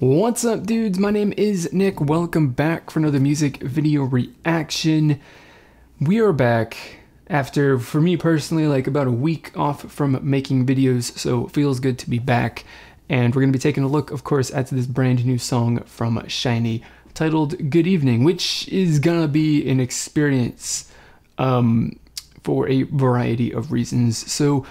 What's up, dudes? My name is Nick. Welcome back for another music video reaction. We are back after, for me personally, like about a week off from making videos, so it feels good to be back. And we're going to be taking a look, of course, at this brand new song from Shinee titled Good Evening, which is gonna be an experience for a variety of reasons. So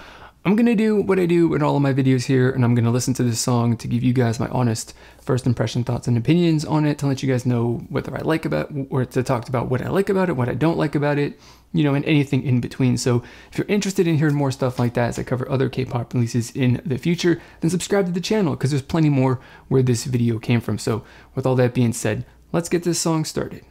I'm gonna do what I do in all of my videos here, and I'm gonna listen to this song to give you guys my honest first impression, thoughts, and opinions on it, to let you guys know whether I like about, or to talk about what I like about it, what I don't like about it, you know, and anything in between. So if you're interested in hearing more stuff like that as I cover other K-pop releases in the future, then subscribe to the channel, because there's plenty more where this video came from. So with all that being said, let's get this song started.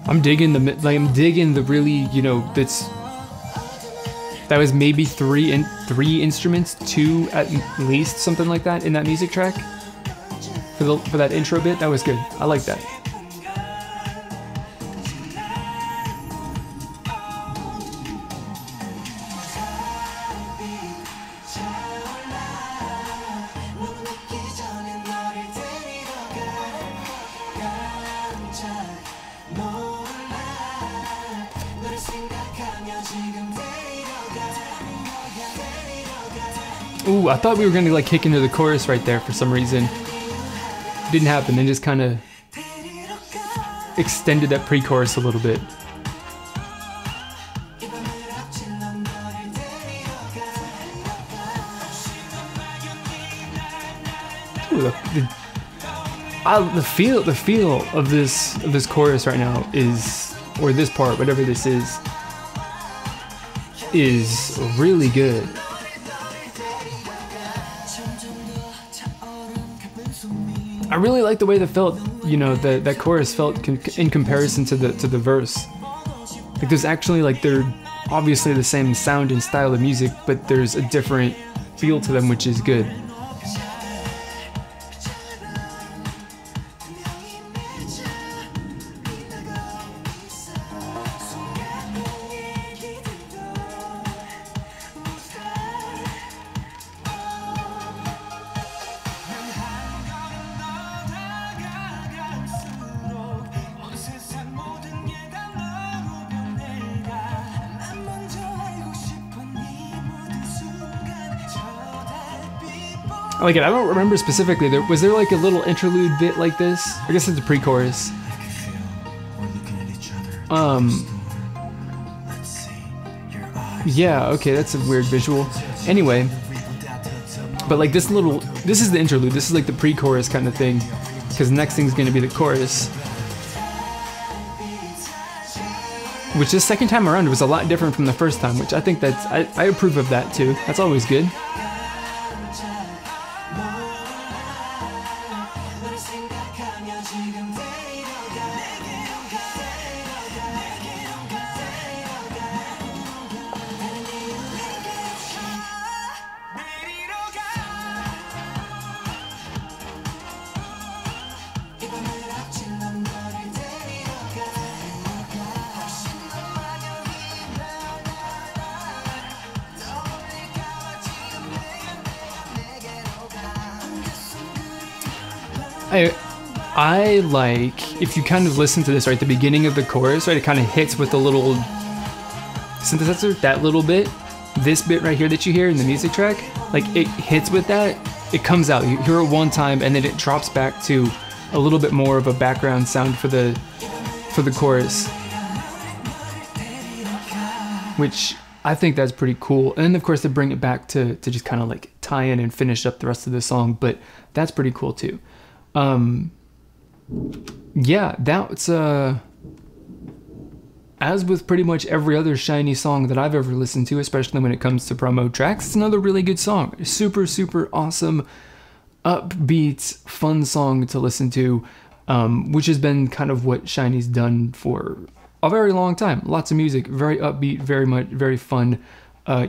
I'm digging the really, you know, that was maybe three instruments, two at least, something like that in that music track for that intro bit. That was good. I like that. Ooh, I thought we were gonna like kick into the chorus right there for some reason. Didn't happen. They just kind of extended that pre-chorus a little bit. Ooh, the feel of this chorus right now is, or this part, whatever this is really good. I really like the way that felt, you know, that chorus felt in comparison to the verse. Like there's actually, like, they're obviously the same sound and style of music, but there's a different feel to them, which is good. Like it, I don't remember specifically. Was there like a little interlude bit like this? I guess it's a pre-chorus. Yeah, okay, that's a weird visual. Anyway, but like this is the interlude. This is like the pre-chorus kind of thing, because the next thing's gonna be the chorus. Which this second time around was a lot different from the first time, which I think I approve of that too. That's always good. I like, if you kind of listen to this right at the beginning of the chorus, right, it kind of hits with a little synthesizer, that little bit, this bit right here that you hear in the music track, like it hits with that, it comes out, you hear it one time, and then it drops back to a little bit more of a background sound for the chorus, which I think that's pretty cool. And then of course they bring it back to just kind of like tie in and finish up the rest of the song, but that's pretty cool too. Yeah, that's as with pretty much every other Shinee song that I've ever listened to, especially when it comes to promo tracks, it's another really good song. Super, super awesome, upbeat, fun song to listen to, which has been kind of what Shinee's done for a very long time. Lots of music, very upbeat, very fun,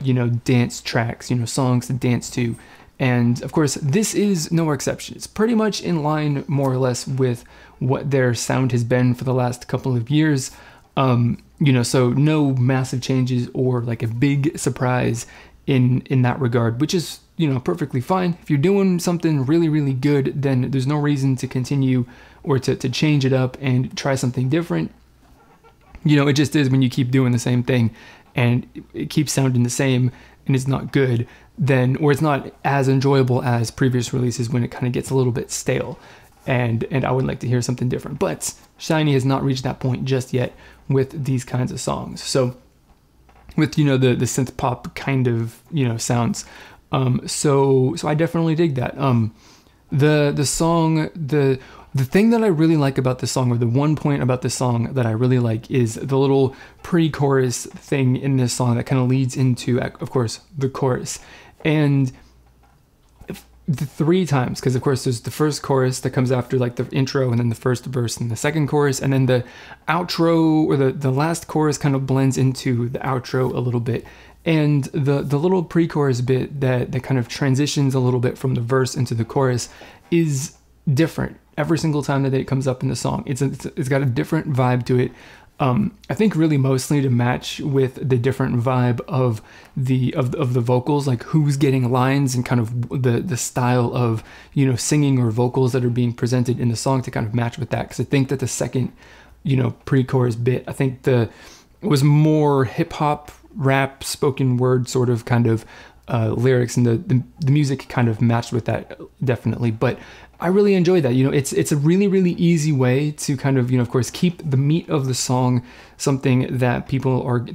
you know, dance tracks, you know, songs to dance to. And of course, this is no exception. It's pretty much in line, more or less, with what their sound has been for the last couple of years. You know, so no massive changes or like a big surprise in that regard, which is, you know, perfectly fine. If you're doing something really good, then there's no reason to continue or to change it up and try something different. You know, it just is when you keep doing the same thing and it keeps sounding the same and it's not good, then, or it's not as enjoyable as previous releases when it kind of gets a little bit stale. And I would like to hear something different. But Shinee has not reached that point just yet with these kinds of songs. So with, you know, the synth pop kind of, you know, sounds. So I definitely dig that. The song, the thing that I really like about the song, or the one point about the song that I really like, is the little pre-chorus thing in this song that kind of leads into, of course, the chorus. And the 3 times, because of course there's the first chorus that comes after like the intro, and then the first verse and the second chorus, and then the outro, or the last chorus kind of blends into the outro a little bit. And the little pre-chorus bit that kind of transitions a little bit from the verse into the chorus is different every single time that it comes up in the song. It's got a different vibe to it. I think really mostly to match with the different vibe of the vocals, like who's getting lines and kind of the style of, you know, singing or vocals that are being presented in the song to kind of match with that. Because I think that the second, you know, pre-chorus bit, I think it was more hip hop, rap, spoken word sort of kind of lyrics, and the music kind of matched with that definitely. But I really enjoy that. You know, it's a really easy way to kind of, you know, of course, keep the meat of the song something that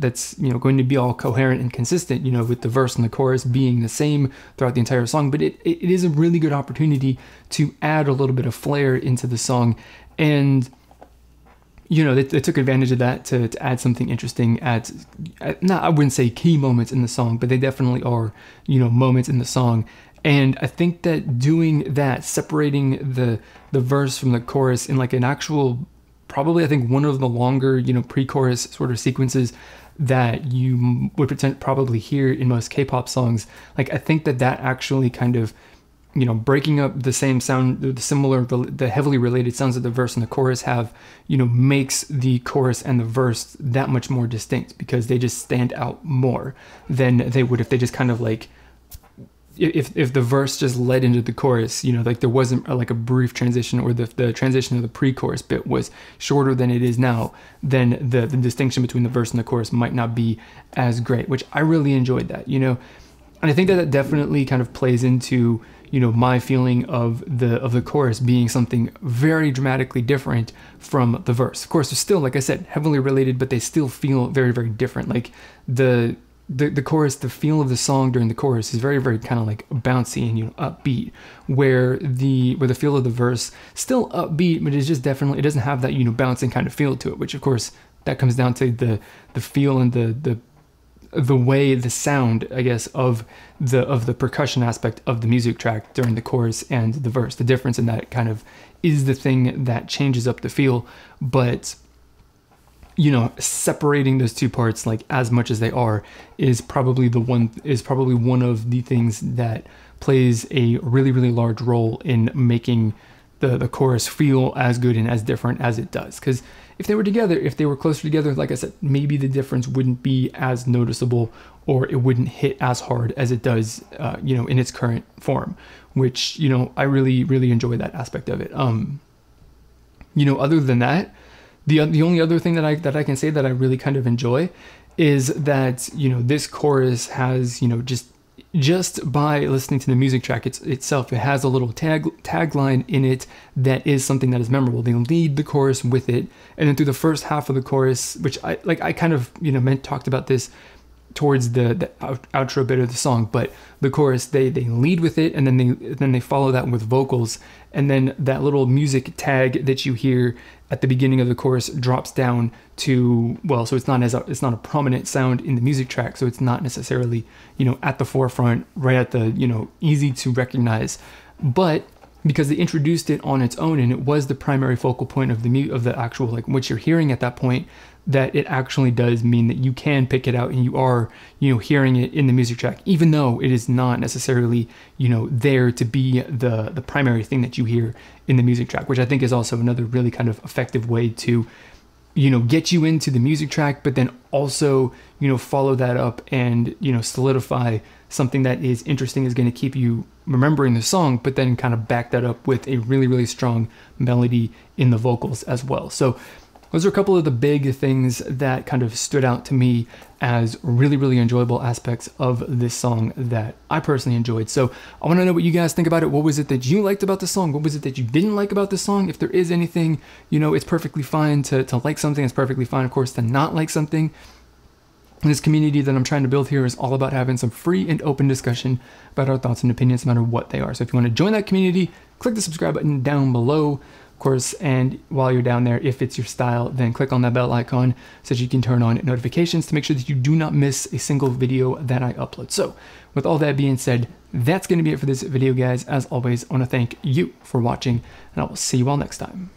that's, you know, going to be all coherent and consistent, you know, with the verse and the chorus being the same throughout the entire song. But it is a really good opportunity to add a little bit of flair into the song. And, you know, they took advantage of that to add something interesting at I wouldn't say key moments in the song, but they definitely are, you know, moments in the song. And I think that doing that, separating the verse from the chorus in like an actual, probably I think one of the longer, you know, pre-chorus sort of sequences that you would probably hear in most K-pop songs, like I think that actually kind of, you know, breaking up the same sound, the heavily related sounds that the verse and the chorus have, you know, makes the chorus and the verse that much more distinct, because they just stand out more than they would if they just kind of like, if the verse just led into the chorus, you know, like there wasn't like a brief transition, or the transition of the pre-chorus bit was shorter than it is now, then the distinction between the verse and the chorus might not be as great, which I really enjoyed that, you know. And I think that definitely kind of plays into, you know, my feeling of the chorus being something very dramatically different from the verse. Of course, they're still, like I said, heavily related, but they still feel very different. Like the chorus, the feel of the song during the chorus is very kind of like bouncy and, you know, upbeat, where the feel of the verse still upbeat, but it's just definitely, it doesn't have that, you know, bouncing kind of feel to it, which of course that comes down to the feel and the way, the sound, I guess, of the percussion aspect of the music track during the chorus and the verse. The difference in that kind of is the thing that changes up the feel. But, you know, separating those two parts like as much as they are is probably one of the things that plays a really large role in making the chorus feel as good and as different as it does. Because if they were together, if they were closer together, like I said, maybe the difference wouldn't be as noticeable, or it wouldn't hit as hard as it does, you know, in its current form, which, you know, I really enjoy that aspect of it. You know, other than that, the only other thing that I can say that I really kind of enjoy is that, you know, this chorus has, you know, just by listening to the music track itself, it has a little tagline in it that is something that is memorable. They lead the chorus with it, and then through the first half of the chorus, which I kind of, you know, talked about this towards the outro bit of the song, but the chorus, they lead with it, and then they follow that with vocals, and then that little music tag that you hear at the beginning of the chorus drops down to, well, so it's not a prominent sound in the music track, so it's not necessarily, you know, at the forefront, right at the, you know, easy to recognize, but because they introduced it on its own and it was the primary focal point of the actual, like, what you're hearing at that point, that it actually does mean that you can pick it out and you are, hearing it in the music track, even though it is not necessarily, there to be the primary thing that you hear in the music track, which I think is also another really kind of effective way to, get you into the music track, but then also, follow that up and, solidify something that is interesting, is going to keep you remembering the song, but then kind of back that up with a really, really strong melody in the vocals as well. So those are a couple of the big things that kind of stood out to me as really, really enjoyable aspects of this song that I personally enjoyed. So I want to know what you guys think about it. What was it that you liked about the song? What was it that you didn't like about the song? If there is anything, it's perfectly fine to like something. It's perfectly fine, of course, to not like something. This community that I'm trying to build here is all about having some free and open discussion about our thoughts and opinions, no matter what they are. So if you want to join that community, click the subscribe button down below, of course, and while you're down there, if it's your style, then click on that bell icon so that you can turn on notifications to make sure that you do not miss a single video that I upload. So with all that being said, that's going to be it for this video, guys. As always, I want to thank you for watching, and I will see you all next time.